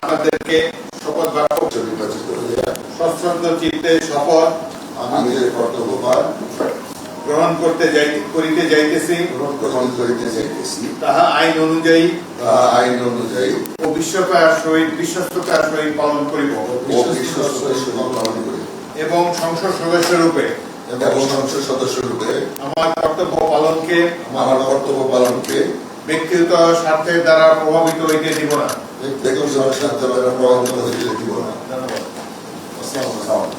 আপনাদেরকে শপথ বাক্য নির্বাচিত হইয়া সশ্রদ্ধ চিত্তে শপথ আমি নিজের কর্তব্যভার গ্রহণ করিতে যাইতেছি, গ্রহণ করিতে যাইতেছি, তাহা আইন অনুযায়ী আইন অনুযায়ী ও বিশ্বস্ততার সহিত পালন করিব ও বিশ্বস্ততার সহিত পালন করিব এবং সংসদ সদস্য রূপে এবং সংসদ সদস্য রূপে আমার কর্তব্য পালনকে আমার কর্তব্য পালনকে ব্যক্তিগত স্বার্থের দ্বারা প্রভাবিত হইতে দিব না। ব্যক্তিগত স্বার্থের দ্বারা প্রভাবিত হইতে দিব না। ধন্যবাদ। আসসালামু আলাইকুম।